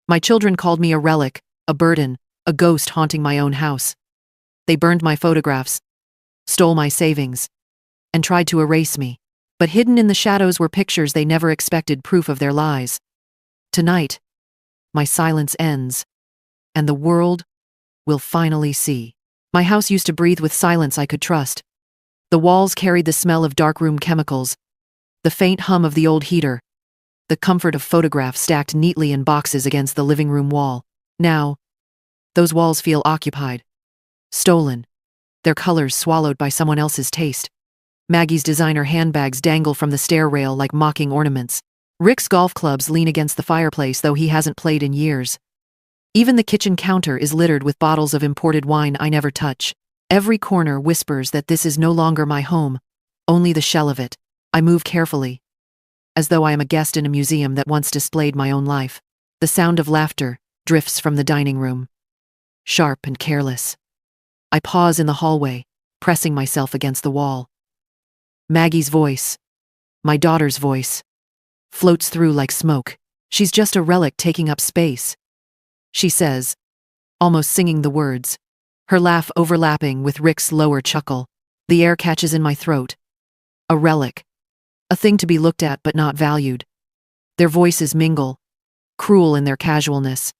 My children called me a relic, a burden, a ghost haunting my own house. They burned my photographs, stole my savings, and tried to erase me. But hidden in the shadows were pictures they never expected proof of their lies. Tonight, my silence ends, and the world will finally see. My house used to breathe with silence I could trust. The walls carried the smell of darkroom chemicals, the faint hum of the old heater, the comfort of photographs stacked neatly in boxes against the living room wall. Now, those walls feel occupied, stolen, their colors swallowed by someone else's taste. Maggie's designer handbags dangle from the stair rail like mocking ornaments. Rick's golf clubs lean against the fireplace, though he hasn't played in years. Even the kitchen counter is littered with bottles of imported wine I never touch. Every corner whispers that this is no longer my home, only the shell of it. I move carefully, as though I am a guest in a museum that once displayed my own life. The sound of laughter drifts from the dining room, sharp and careless. I pause in the hallway, pressing myself against the wall. Maggie's voice, my daughter's voice, floats through like smoke. She's just a relic taking up space, she says, almost singing the words, her laugh overlapping with Rick's lower chuckle. The air catches in my throat. A relic, a thing to be looked at but not valued. Their voices mingle, cruel in their casualness,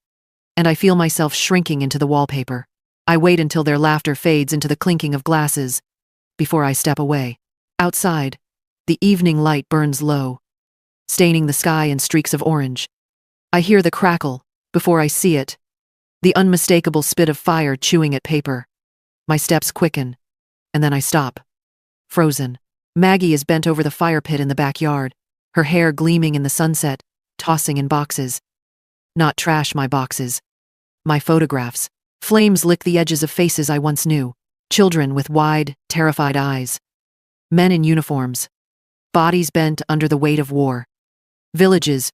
and I feel myself shrinking into the wallpaper. I wait until their laughter fades into the clinking of glasses before I step away. Outside, the evening light burns low, staining the sky in streaks of orange. I hear the crackle before I see it, the unmistakable spit of fire chewing at paper. My steps quicken, and then I stop, frozen. Maggie is bent over the fire pit in the backyard, her hair gleaming in the sunset, tossing in boxes. Not trash, my boxes. My photographs. Flames lick the edges of faces I once knew. Children with wide, terrified eyes. Men in uniforms. Bodies bent under the weight of war. Villages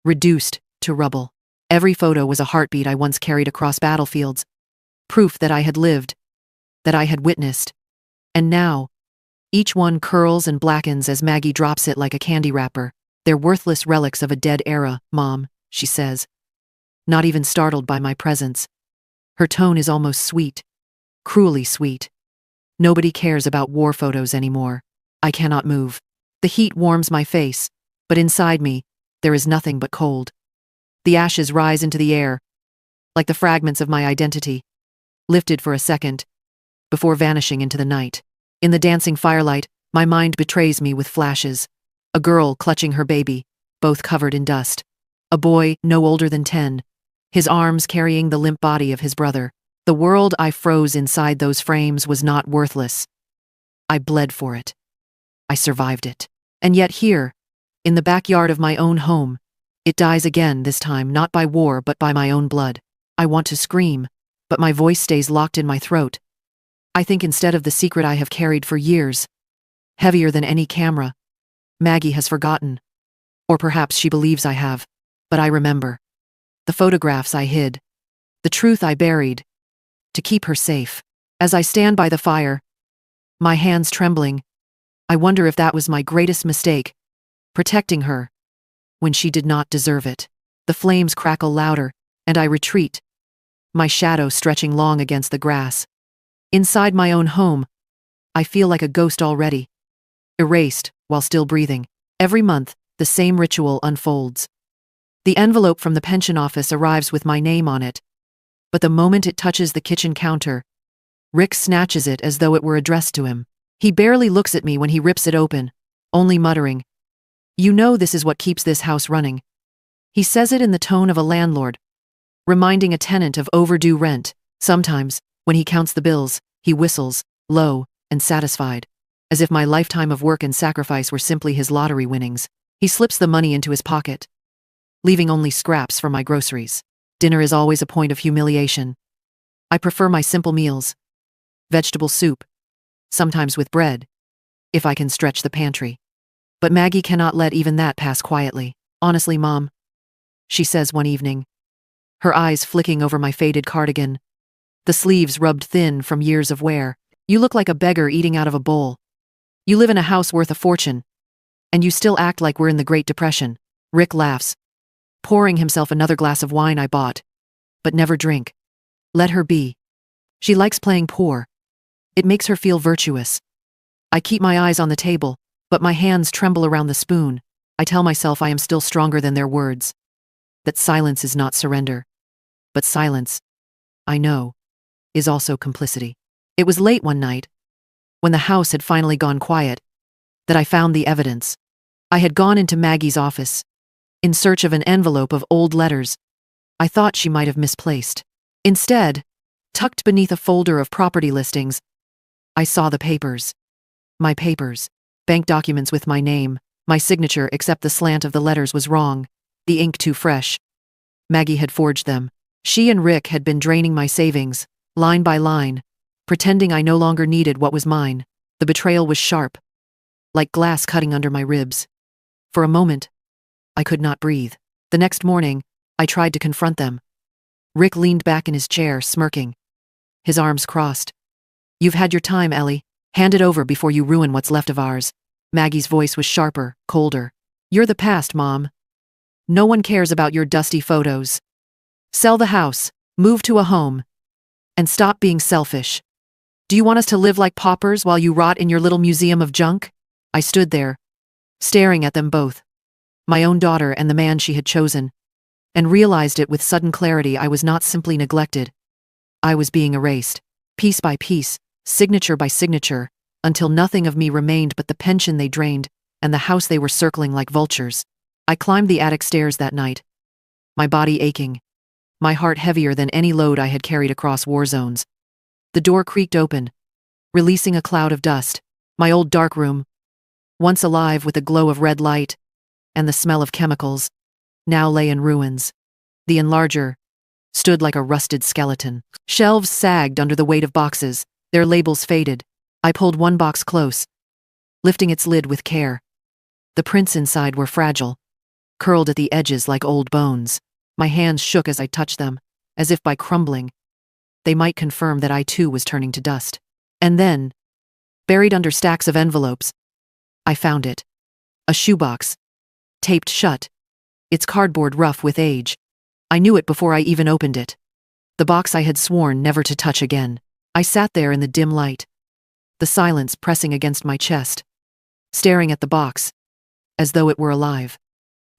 reduced to rubble. Every photo was a heartbeat I once carried across battlefields. Proof that I had lived, that I had witnessed. And now, each one curls and blackens as Maggie drops it like a candy wrapper. They're worthless relics of a dead era, Mom, she says, not even startled by my presence. Her tone is almost sweet, cruelly sweet. Nobody cares about war photos anymore. I cannot move. The heat warms my face, but inside me, there is nothing but cold. The ashes rise into the air, like the fragments of my identity, lifted for a second, before vanishing into the night. In the dancing firelight, my mind betrays me with flashes. A girl clutching her baby, both covered in dust. A boy no older than 10, his arms carrying the limp body of his brother. The world I froze inside those frames was not worthless. I bled for it. I survived it. And yet here, in the backyard of my own home, it dies again, this time not by war but by my own blood. I want to scream, but my voice stays locked in my throat. I think instead of the secret I have carried for years, heavier than any camera, Maggie has forgotten. Or perhaps she believes I have, but I remember. The photographs I hid, the truth I buried, to keep her safe. As I stand by the fire, my hands trembling, I wonder if that was my greatest mistake, protecting her, when she did not deserve it. The flames crackle louder, and I retreat, my shadow stretching long against the grass. Inside my own home, I feel like a ghost already, erased while still breathing. Every month, the same ritual unfolds. The envelope from the pension office arrives with my name on it, but the moment it touches the kitchen counter, Rick snatches it as though it were addressed to him. He barely looks at me when he rips it open, only muttering, "You know this is what keeps this house running." He says it in the tone of a landlord, reminding a tenant of overdue rent. Sometimes, when he counts the bills, he whistles, low and satisfied, as if my lifetime of work and sacrifice were simply his lottery winnings. He slips the money into his pocket, leaving only scraps for my groceries. Dinner is always a point of humiliation. I prefer my simple meals, vegetable soup, sometimes with bread, if I can stretch the pantry. But Maggie cannot let even that pass quietly. "Honestly, Mom," she says one evening, her eyes flicking over my faded cardigan, the sleeves rubbed thin from years of wear, "you look like a beggar eating out of a bowl. You live in a house worth a fortune, and you still act like we're in the Great Depression." Rick laughs, pouring himself another glass of wine I bought, but never drink. Let her be. She likes playing poor. It makes her feel virtuous. I keep my eyes on the table, but my hands tremble around the spoon. I tell myself I am still stronger than their words. That silence is not surrender. But silence, I know, is also complicity. It was late one night, when the house had finally gone quiet, that I found the evidence. I had gone into Maggie's office, in search of an envelope of old letters I thought she might have misplaced. Instead, tucked beneath a folder of property listings, I saw the papers. My papers. Bank documents with my name, my signature, except the slant of the letters was wrong, the ink too fresh. Maggie had forged them. She and Rick had been draining my savings, line by line, pretending I no longer needed what was mine. The betrayal was sharp, like glass cutting under my ribs. For a moment, I could not breathe. The next morning, I tried to confront them. Rick leaned back in his chair, smirking, his arms crossed. You've had your time, Ellie. Hand it over before you ruin what's left of ours. Maggie's voice was sharper, colder. You're the past, Mom. No one cares about your dusty photos. Sell the house, move to a home, and stop being selfish. Do you want us to live like paupers while you rot in your little museum of junk? I stood there, staring at them both, my own daughter and the man she had chosen, and realized it with sudden clarity. I was not simply neglected. I was being erased, piece by piece, signature by signature, until nothing of me remained but the pension they drained and the house they were circling like vultures. I climbed the attic stairs that night, my body aching, my heart heavier than any load I had carried across war zones. The door creaked open, releasing a cloud of dust. My old dark room, once alive with the glow of red light and the smell of chemicals, now lay in ruins. The enlarger stood like a rusted skeleton. Shelves sagged under the weight of boxes, their labels faded. I pulled one box close, lifting its lid with care. The prints inside were fragile, curled at the edges like old bones. My hands shook as I touched them, as if by crumbling, they might confirm that I too was turning to dust. And then, buried under stacks of envelopes, I found it. A shoebox, taped shut, its cardboard rough with age. I knew it before I even opened it. The box I had sworn never to touch again. I sat there in the dim light, the silence pressing against my chest, staring at the box, as though it were alive.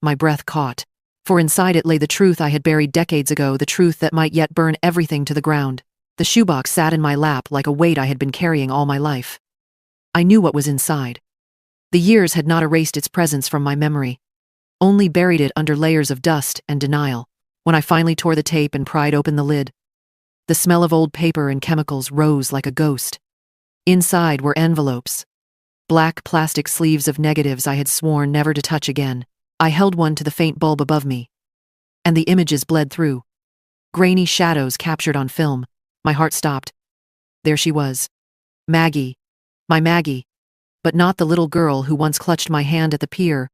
My breath caught, for inside it lay the truth I had buried decades ago, the truth that might yet burn everything to the ground. The shoebox sat in my lap like a weight I had been carrying all my life. I knew what was inside. The years had not erased its presence from my memory, only buried it under layers of dust and denial. When I finally tore the tape and pried open the lid, the smell of old paper and chemicals rose like a ghost. Inside were envelopes, black plastic sleeves of negatives I had sworn never to touch again. I held one to the faint bulb above me, and the images bled through. Grainy shadows captured on film. My heart stopped. There she was. Maggie. My Maggie. But not the little girl who once clutched my hand at the pier,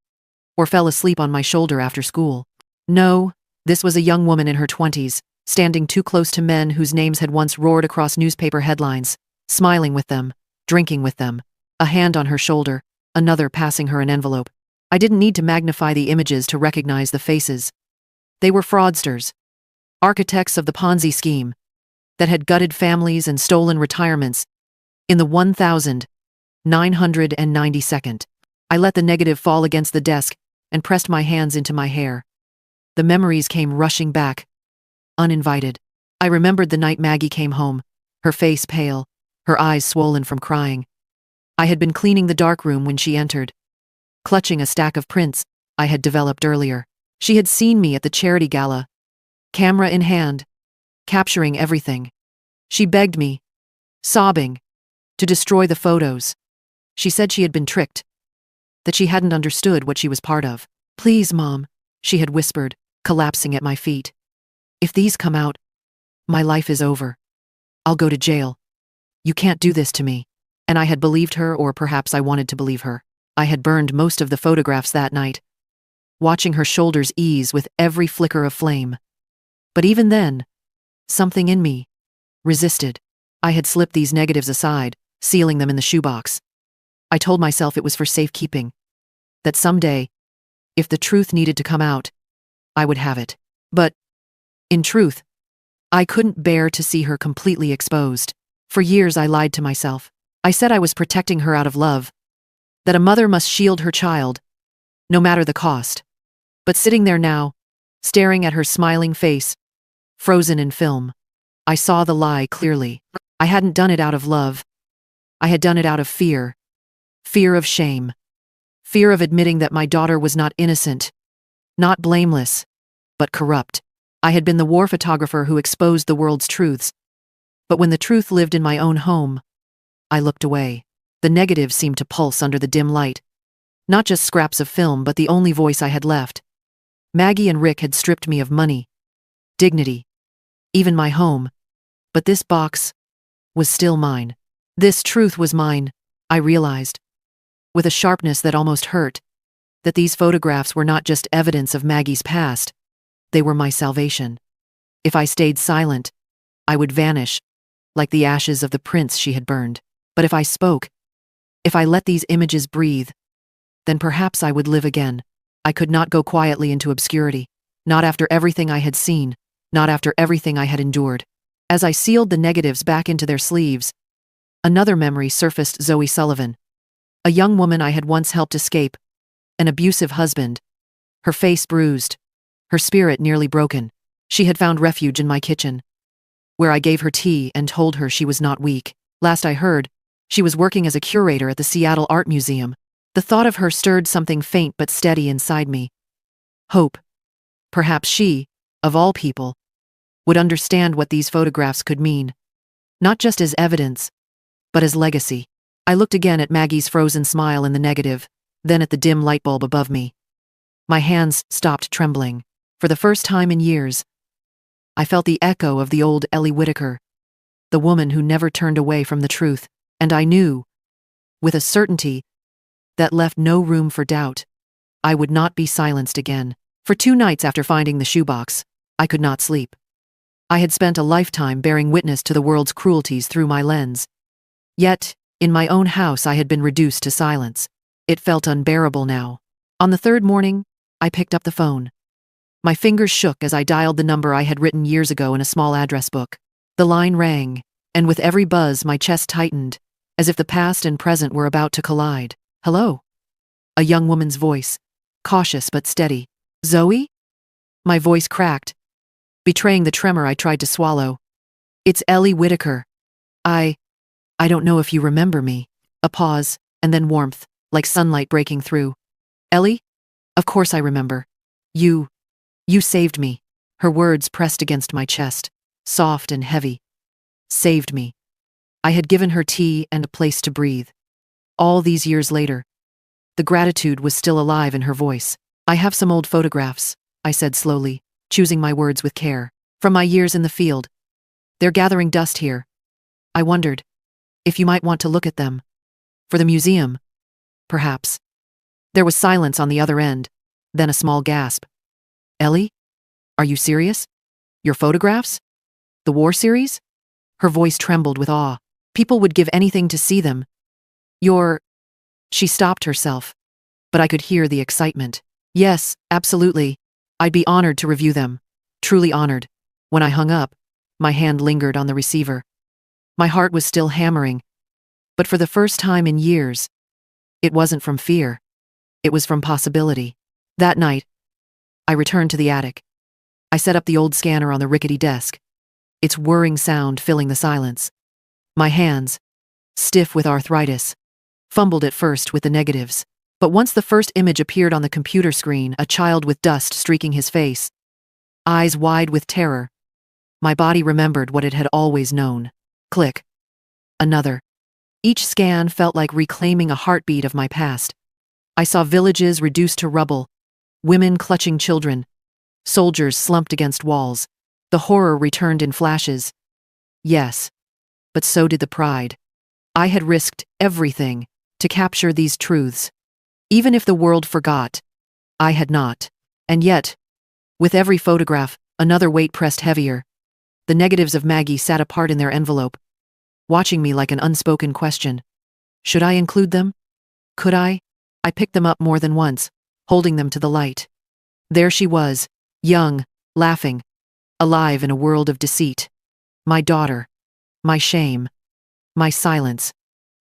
or fell asleep on my shoulder after school. No, this was a young woman in her 20s, standing too close to men whose names had once roared across newspaper headlines, smiling with them, drinking with them, a hand on her shoulder, another passing her an envelope. I didn't need to magnify the images to recognize the faces. They were fraudsters, architects of the Ponzi scheme that had gutted families and stolen retirements. In the 1992nd, I let the negative fall against the desk and pressed my hands into my hair. The memories came rushing back, uninvited. I remembered the night Maggie came home, her face pale, her eyes swollen from crying. I had been cleaning the dark room when she entered, clutching a stack of prints I had developed earlier. She had seen me at the charity gala, camera in hand, capturing everything. She begged me, sobbing, to destroy the photos. She said she had been tricked, that she hadn't understood what she was part of. Please, Mom, she had whispered, collapsing at my feet. If these come out, my life is over. I'll go to jail. You can't do this to me. And I had believed her, or perhaps I wanted to believe her. I had burned most of the photographs that night, watching her shoulders ease with every flicker of flame. But even then, something in me resisted. I had slipped these negatives aside, sealing them in the shoebox. I told myself it was for safekeeping, that someday, if the truth needed to come out, I would have it. But, in truth, I couldn't bear to see her completely exposed. For years I lied to myself. I said I was protecting her out of love, that a mother must shield her child, no matter the cost. But sitting there now, staring at her smiling face, frozen in film, I saw the lie clearly. I hadn't done it out of love. I had done it out of fear. Fear of shame. Fear of admitting that my daughter was not innocent, not blameless, but corrupt. I had been the war photographer who exposed the world's truths. But when the truth lived in my own home, I looked away. The negative seemed to pulse under the dim light. Not just scraps of film, but the only voice I had left. Maggie and Rick had stripped me of money, dignity, even my home. But this box was still mine. This truth was mine, I realized, with a sharpness that almost hurt, that these photographs were not just evidence of Maggie's past, they were my salvation. If I stayed silent, I would vanish, like the ashes of the prince she had burned. But if I spoke, if I let these images breathe, then perhaps I would live again. I could not go quietly into obscurity, not after everything I had seen, not after everything I had endured. As I sealed the negatives back into their sleeves, another memory surfaced: Zoe Sullivan, a young woman I had once helped escape, an abusive husband, her face bruised, her spirit nearly broken. She had found refuge in my kitchen, where I gave her tea and told her she was not weak. Last I heard, she was working as a curator at the Seattle Art Museum. The thought of her stirred something faint but steady inside me. Hope. Perhaps she, of all people, would understand what these photographs could mean. Not just as evidence, but as legacy. I looked again at Maggie's frozen smile in the negative, then at the dim light bulb above me. My hands stopped trembling. For the first time in years, I felt the echo of the old Ellie Whitaker, the woman who never turned away from the truth. And I knew, with a certainty that left no room for doubt, I would not be silenced again. For 2 nights after finding the shoebox, I could not sleep. I had spent a lifetime bearing witness to the world's cruelties through my lens. Yet, in my own house I had been reduced to silence. It felt unbearable now. On the 3rd morning, I picked up the phone. My fingers shook as I dialed the number I had written years ago in a small address book. The line rang, and with every buzz my chest tightened, as if the past and present were about to collide. Hello? A young woman's voice, cautious but steady. Zoe? My voice cracked, betraying the tremor I tried to swallow. It's Ellie Whitaker. I don't know if you remember me. A pause, and then warmth, like sunlight breaking through. Ellie? Of course I remember. You saved me. Her words pressed against my chest, soft and heavy. Saved me. I had given her tea and a place to breathe. All these years later, the gratitude was still alive in her voice. I have some old photographs, I said slowly, choosing my words with care. From my years in the field. They're gathering dust here. I wondered if you might want to look at them. For the museum, perhaps. There was silence on the other end, then a small gasp. Ellie? Are you serious? Your photographs? The war series? Her voice trembled with awe. People would give anything to see them. She stopped herself, but I could hear the excitement. Yes, absolutely. I'd be honored to review them. Truly honored. When I hung up, my hand lingered on the receiver. My heart was still hammering, but for the first time in years, it wasn't from fear. It was from possibility. That night, I returned to the attic. I set up the old scanner on the rickety desk, its whirring sound filling the silence. My hands, stiff with arthritis, fumbled at first with the negatives. But once the first image appeared on the computer screen, a child with dust streaking his face, eyes wide with terror, my body remembered what it had always known. Click. Another. Each scan felt like reclaiming a heartbeat of my past. I saw villages reduced to rubble, women clutching children, soldiers slumped against walls. The horror returned in flashes. Yes, but so did the pride. I had risked everything to capture these truths. Even if the world forgot, I had not. And yet, with every photograph, another weight pressed heavier. The negatives of Maggie sat apart in their envelope, watching me like an unspoken question. Should I include them? Could I? I picked them up more than once, holding them to the light. There she was, Young, laughing, alive in a world of deceit. My daughter. My shame. My silence.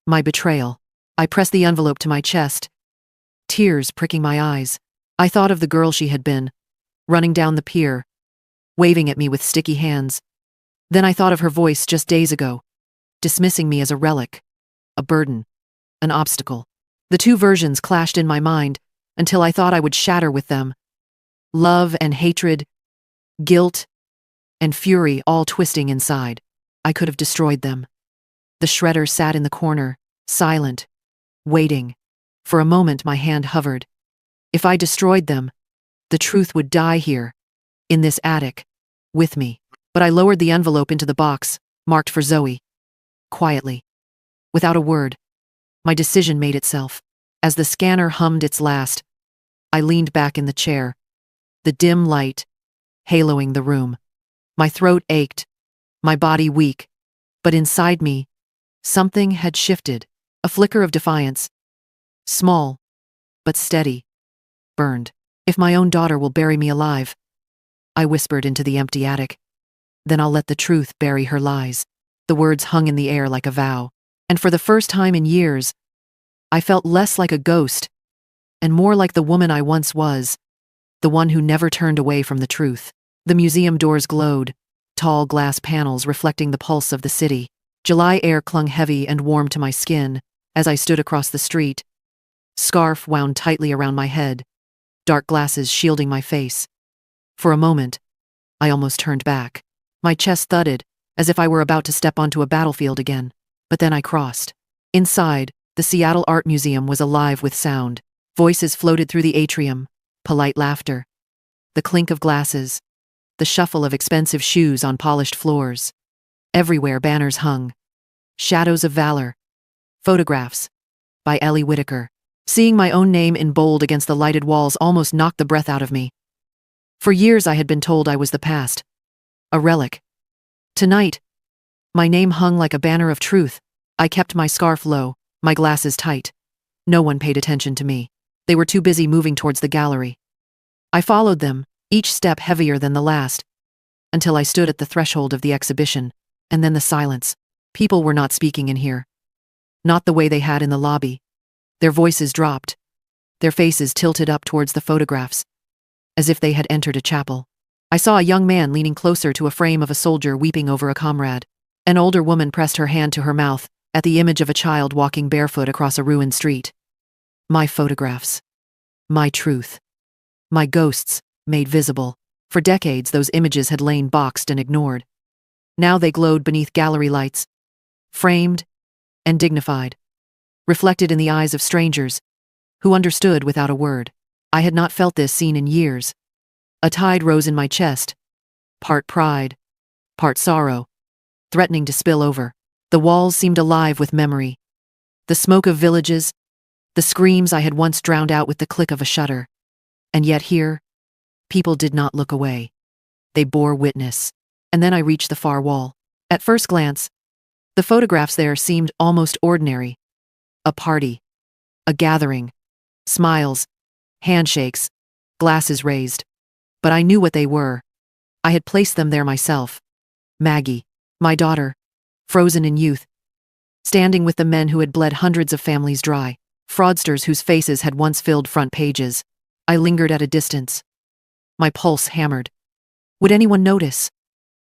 My betrayal. I pressed the envelope to my chest, tears pricking my eyes. I thought of the girl she had been, running down the pier, waving at me with sticky hands. Then I thought of her voice just days ago, dismissing me as a relic, a burden, an obstacle. The two versions clashed in my mind until I thought I would shatter with them. Love and hatred, guilt and fury all twisting inside. I could have destroyed them. The shredder sat in the corner, silent, waiting. For a moment my hand hovered. If I destroyed them, the truth would die here, in this attic, with me. But I lowered the envelope into the box, marked for Zoe. Quietly. Without a word. My decision made itself. As the scanner hummed its last, I leaned back in the chair, the dim light haloing the room. My throat ached, my body weak, but inside me, something had shifted. A flicker of defiance. Small, but steady. Burned. If my own daughter will bury me alive, I whispered into the empty attic, then I'll let the truth bury her lies. The words hung in the air like a vow, and for the first time in years, I felt less like a ghost, and more like the woman I once was, the one who never turned away from the truth. The museum doors glowed, tall glass panels reflecting the pulse of the city. July air clung heavy and warm to my skin as I stood across the street, scarf wound tightly around my head, dark glasses shielding my face. For a moment, I almost turned back. My chest thudded, as if I were about to step onto a battlefield again. But then I crossed. Inside, the Seattle Art Museum was alive with sound. Voices floated through the atrium, polite laughter, the clink of glasses, the shuffle of expensive shoes on polished floors. Everywhere banners hung. Shadows of Valor. Photographs. By Ellie Whitaker. Seeing my own name in bold against the lighted walls almost knocked the breath out of me. For years I had been told I was the past. A relic. Tonight, my name hung like a banner of truth. I kept my scarf low, my glasses tight. No one paid attention to me. They were too busy moving towards the gallery. I followed them, each step heavier than the last, until I stood at the threshold of the exhibition, and then the silence. People were not speaking in here. Not the way they had in the lobby. Their voices dropped, their faces tilted up towards the photographs, as if they had entered a chapel. I saw a young man leaning closer to a frame of a soldier weeping over a comrade. An older woman pressed her hand to her mouth at the image of a child walking barefoot across a ruined street. My photographs. My truth. My ghosts, made visible. For decades those images had lain boxed and ignored. Now they glowed beneath gallery lights, framed and dignified, reflected in the eyes of strangers who understood without a word. I had not felt this scene in years. A tide rose in my chest, part pride, part sorrow, threatening to spill over. The walls seemed alive with memory. The smoke of villages, the screams I had once drowned out with the click of a shutter. And yet here, people did not look away. They bore witness. And then I reached the far wall. At first glance, the photographs there seemed almost ordinary. A party, a gathering, smiles, handshakes, glasses raised. But I knew what they were. I had placed them there myself. Maggie, my daughter, frozen in youth, standing with the men who had bled hundreds of families dry, fraudsters whose faces had once filled front pages. I lingered at a distance. My pulse hammered. Would anyone notice?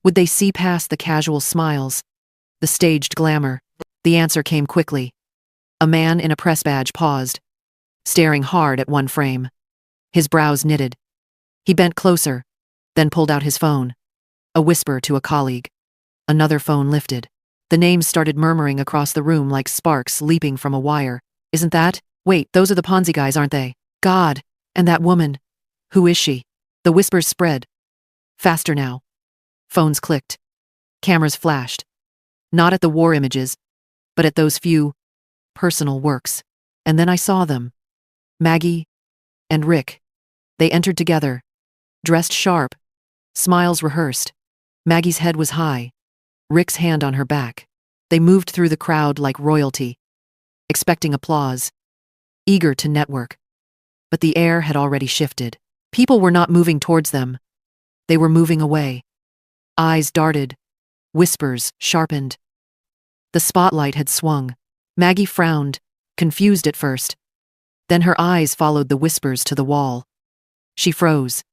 Would they see past the casual smiles, the staged glamour? The answer came quickly. A man in a press badge paused, staring hard at one frame. His brows knitted. He bent closer, then pulled out his phone. A whisper to a colleague. Another phone lifted. The names started murmuring across the room like sparks leaping from a wire. Isn't that? Wait, those are the Ponzi guys, aren't they? God, and that woman. Who is she? The whispers spread. Faster now. Phones clicked. Cameras flashed. Not at the war images, but at those few personal works. And then I saw them. Maggie and Rick. They entered together, dressed sharp, smiles rehearsed. Maggie's head was high, Rick's hand on her back. They moved through the crowd like royalty, expecting applause, eager to network. But the air had already shifted. People were not moving towards them. They were moving away. Eyes darted. Whispers sharpened. The spotlight had swung. Maggie frowned, confused at first. Then her eyes followed the whispers to the wall. She froze.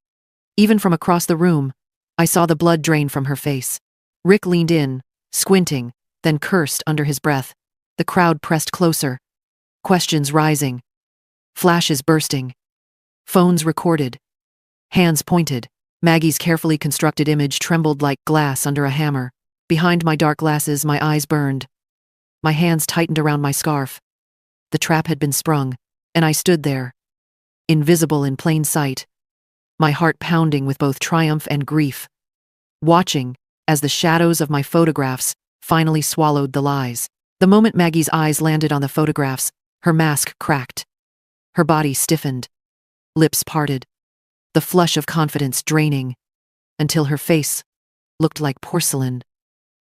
Even from across the room, I saw the blood drain from her face. Rick leaned in, squinting, then cursed under his breath. The crowd pressed closer. Questions rising. Flashes bursting. Phones recorded. Hands pointed. Maggie's carefully constructed image trembled like glass under a hammer. Behind my dark glasses, my eyes burned. My hands tightened around my scarf. The trap had been sprung, and I stood there, invisible in plain sight, my heart pounding with both triumph and grief, watching as the shadows of my photographs finally swallowed the lies. The moment Maggie's eyes landed on the photographs, her mask cracked. Her body stiffened, lips parted, the flush of confidence draining, until her face looked like porcelain,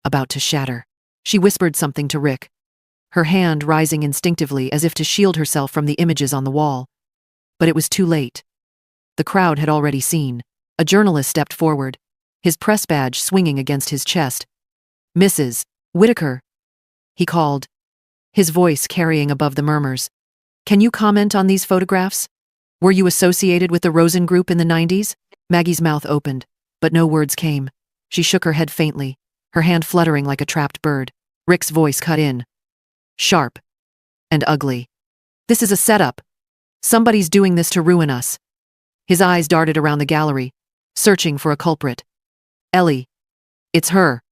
about to shatter. She whispered something to Rick, her hand rising instinctively as if to shield herself from the images on the wall. But it was too late. The crowd had already seen. A journalist stepped forward, his press badge swinging against his chest. "Mrs. Whitaker," he called, his voice carrying above the murmurs. "Can you comment on these photographs? Were you associated with the Rosen Group in the 90s? Maggie's mouth opened, but no words came. She shook her head faintly, her hand fluttering like a trapped bird. Rick's voice cut in, sharp and ugly. "This is a setup. Somebody's doing this to ruin us." His eyes darted around the gallery, searching for a culprit. "Ellie. It's her.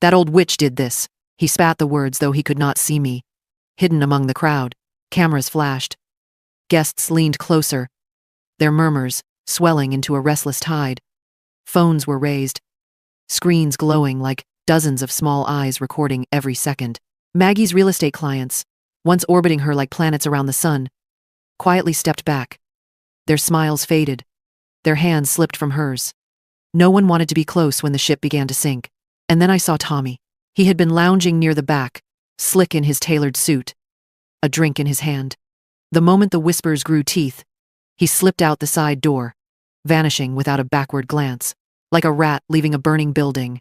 That old witch did this." He spat the words, though he could not see me. Hidden among the crowd, cameras flashed. Guests leaned closer, their murmurs swelling into a restless tide. Phones were raised, screens glowing like dozens of small eyes recording every second. Maggie's real estate clients, once orbiting her like planets around the sun, quietly stepped back. Their smiles faded. Their hands slipped from hers. No one wanted to be close when the ship began to sink. And then I saw Tommy. He had been lounging near the back, slick in his tailored suit, a drink in his hand. The moment the whispers grew teeth, he slipped out the side door, vanishing without a backward glance, like a rat leaving a burning building.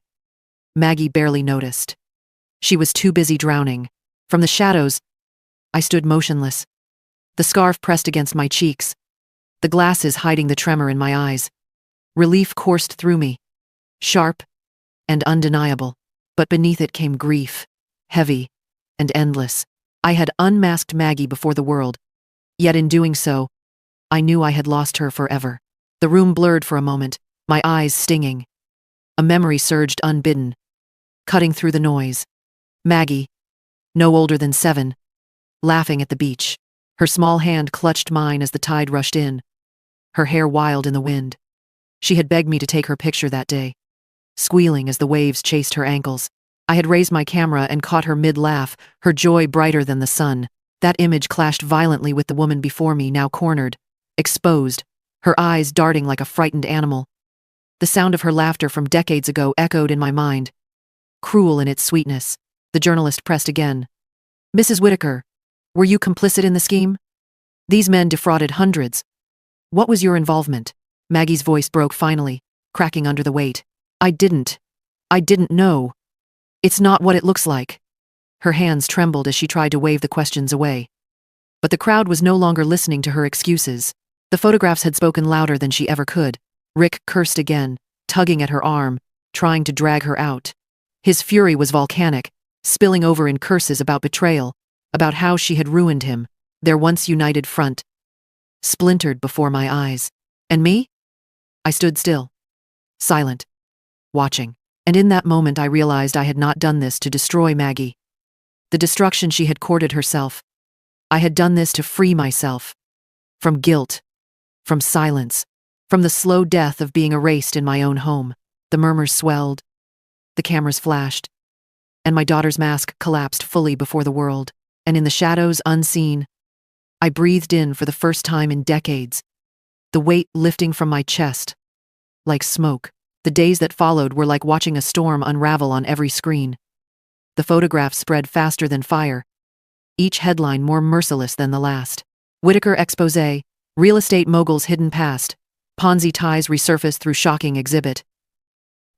Maggie barely noticed. She was too busy drowning. From the shadows, I stood motionless, the scarf pressed against my cheeks, the glasses hiding the tremor in my eyes. Relief coursed through me, sharp and undeniable, but beneath it came grief, heavy and endless. I had unmasked Maggie before the world, yet in doing so, I knew I had lost her forever. The room blurred for a moment, my eyes stinging. A memory surged unbidden, cutting through the noise. Maggie, no older than 7, laughing at the beach. Her small hand clutched mine as the tide rushed in, her hair wild in the wind. She had begged me to take her picture that day, squealing as the waves chased her ankles. I had raised my camera and caught her mid-laugh, her joy brighter than the sun. That image clashed violently with the woman before me, now cornered, exposed, her eyes darting like a frightened animal. The sound of her laughter from decades ago echoed in my mind, cruel in its sweetness. The journalist pressed again. "Mrs. Whitaker, were you complicit in the scheme? These men defrauded hundreds. What was your involvement?" Maggie's voice broke finally, cracking under the weight. I didn't know. It's not what it looks like." Her hands trembled as she tried to wave the questions away. But the crowd was no longer listening to her excuses. The photographs had spoken louder than she ever could. Rick cursed again, tugging at her arm, trying to drag her out. His fury was volcanic, spilling over in curses about betrayal, about how she had ruined him, their once united front, splintered before my eyes. And me? I stood still, silent, watching. And in that moment I realized I had not done this to destroy Maggie. The destruction she had courted herself. I had done this to free myself. From guilt. From silence. From the slow death of being erased in my own home. The murmurs swelled. The cameras flashed. And my daughter's mask collapsed fully before the world. And in the shadows, unseen, I breathed in for the first time in decades. The weight lifting from my chest. Like smoke. The days that followed were like watching a storm unravel on every screen. The photographs spread faster than fire, each headline more merciless than the last. Whitaker expose, real estate mogul's hidden past, Ponzi ties resurface through shocking exhibit.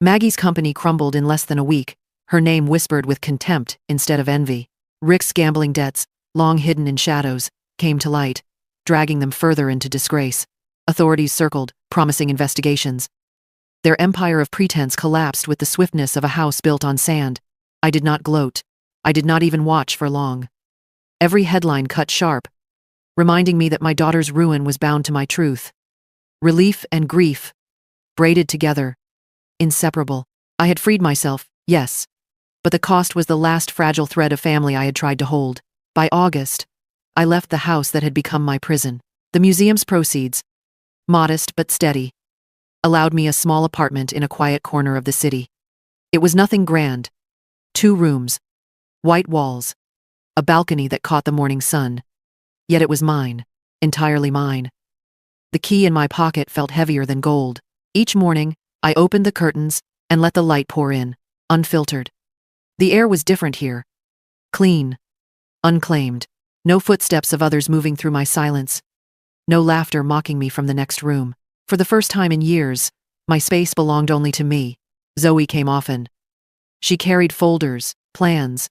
Maggie's company crumbled in less than a week, her name whispered with contempt instead of envy. Rick's gambling debts, long hidden in shadows, came to light, dragging them further into disgrace. Authorities circled, promising investigations. Their empire of pretense collapsed with the swiftness of a house built on sand. I did not gloat. I did not even watch for long. Every headline cut sharp, reminding me that my daughter's ruin was bound to my truth. Relief and grief, braided together, inseparable. I had freed myself, yes, but the cost was the last fragile thread of family I had tried to hold. By August, I left the house that had become my prison. The museum's proceeds, modest but steady, allowed me a small apartment in a quiet corner of the city. It was nothing grand. 2 rooms, white walls, a balcony that caught the morning sun. Yet it was mine, entirely mine. The key in my pocket felt heavier than gold. Each morning, I opened the curtains and let the light pour in, unfiltered. The air was different here. Clean, unclaimed. No footsteps of others moving through my silence. No laughter mocking me from the next room. For the first time in years, my space belonged only to me. Zoe came often. She carried folders, plans,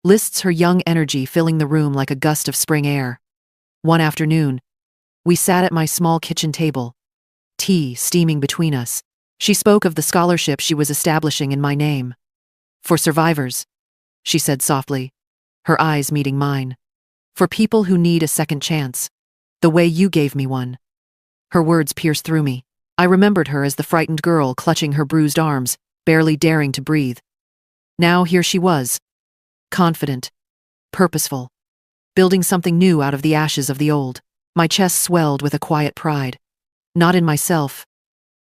lists, her young energy filling the room like a gust of spring air. One afternoon, we sat at my small kitchen table, tea steaming between us. She spoke of the scholarship she was establishing in my name. For survivors, she said softly, her eyes meeting mine. For people who need a second chance. The way you gave me one. Her words pierced through me. I remembered her as the frightened girl clutching her bruised arms, barely daring to breathe. Now here she was. Confident. Purposeful. Building something new out of the ashes of the old. My chest swelled with a quiet pride. Not in myself,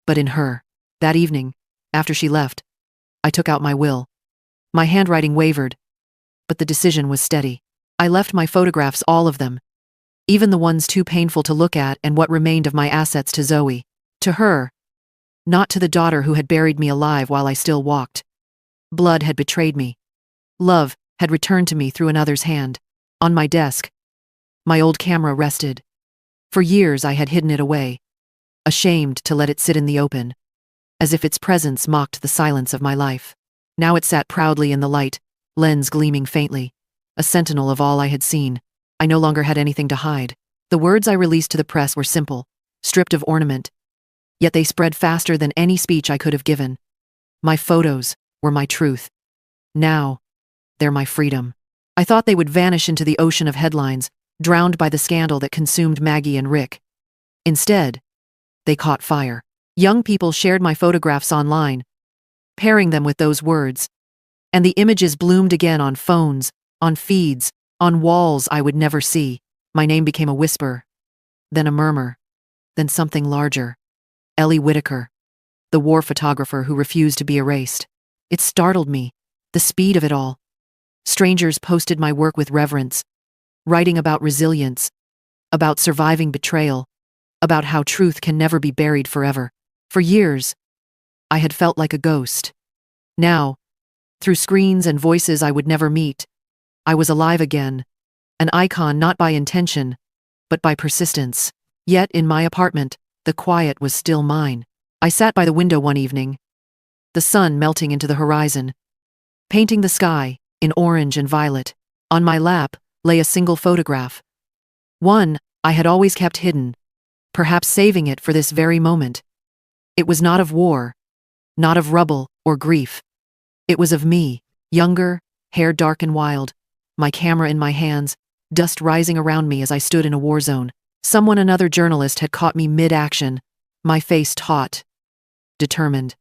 but in her. That evening, after she left, I took out my will. My handwriting wavered, but the decision was steady. I left my photographs, all of them, even the ones too painful to look at, and what remained of my assets to Zoe. To her, not to the daughter who had buried me alive while I still walked. Blood had betrayed me. Love had returned to me through another's hand. On my desk, my old camera rested. For years I had hidden it away, ashamed to let it sit in the open, as if its presence mocked the silence of my life. Now it sat proudly in the light, lens gleaming faintly, a sentinel of all I had seen. I no longer had anything to hide. The words I released to the press were simple, stripped of ornament, yet they spread faster than any speech I could have given. My photos were my truth. Now, they're my freedom. I thought they would vanish into the ocean of headlines, drowned by the scandal that consumed Maggie and Rick. Instead, they caught fire. Young people shared my photographs online, pairing them with those words, and the images bloomed again on phones, on feeds, on walls I would never see. My name became a whisper, then a murmur, then something larger. Ellie Whitaker, the war photographer who refused to be erased. It startled me, the speed of it all. Strangers posted my work with reverence, writing about resilience, about surviving betrayal, about how truth can never be buried forever. For years, I had felt like a ghost. Now, through screens and voices I would never meet, I was alive again, an icon not by intention, but by persistence. Yet in my apartment, the quiet was still mine. I sat by the window one evening, the sun melting into the horizon, painting the sky in orange and violet. On my lap lay a single photograph. One I had always kept hidden, perhaps saving it for this very moment. It was not of war, not of rubble or grief. It was of me, younger, hair dark and wild, my camera in my hands, dust rising around me as I stood in a war zone. Another journalist had caught me mid-action, my face taut, determined,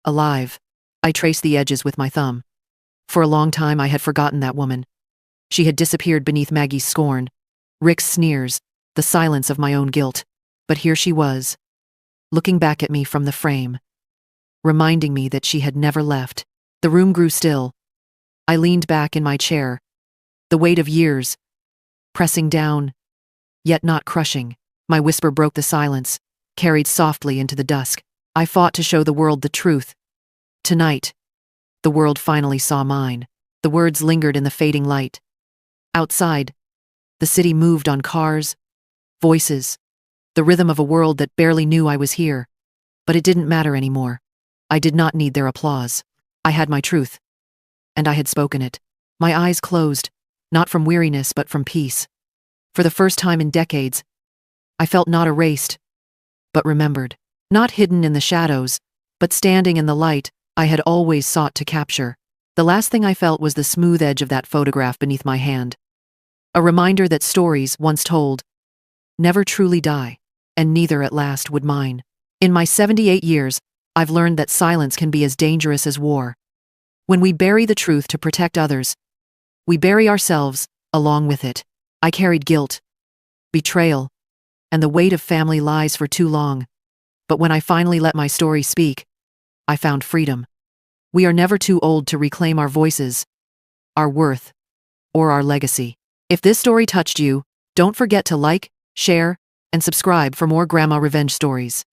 alive. I traced the edges with my thumb. For a long time I had forgotten that woman. She had disappeared beneath Maggie's scorn, Rick's sneers, the silence of my own guilt. But here she was, looking back at me from the frame, reminding me that she had never left. The room grew still. I leaned back in my chair, the weight of years, pressing down, yet not crushing. My whisper broke the silence, carried softly into the dusk. I fought to show the world the truth. Tonight, the world finally saw mine. The words lingered in the fading light. Outside, the city moved on cars, voices, the rhythm of a world that barely knew I was here. But it didn't matter anymore. I did not need their applause. I had my truth, and I had spoken it. My eyes closed, not from weariness but from peace. For the first time in decades, I felt not erased, but remembered. Not hidden in the shadows, but standing in the light I had always sought to capture. The last thing I felt was the smooth edge of that photograph beneath my hand. A reminder that stories, once told, never truly die, and neither at last would mine. In my 78 years, I've learned that silence can be as dangerous as war. When we bury the truth to protect others, we bury ourselves along with it. I carried guilt, betrayal, and the weight of family lies for too long. But when I finally let my story speak, I found freedom. We are never too old to reclaim our voices, our worth, or our legacy. If this story touched you, don't forget to like, share, and subscribe for more grandma revenge stories.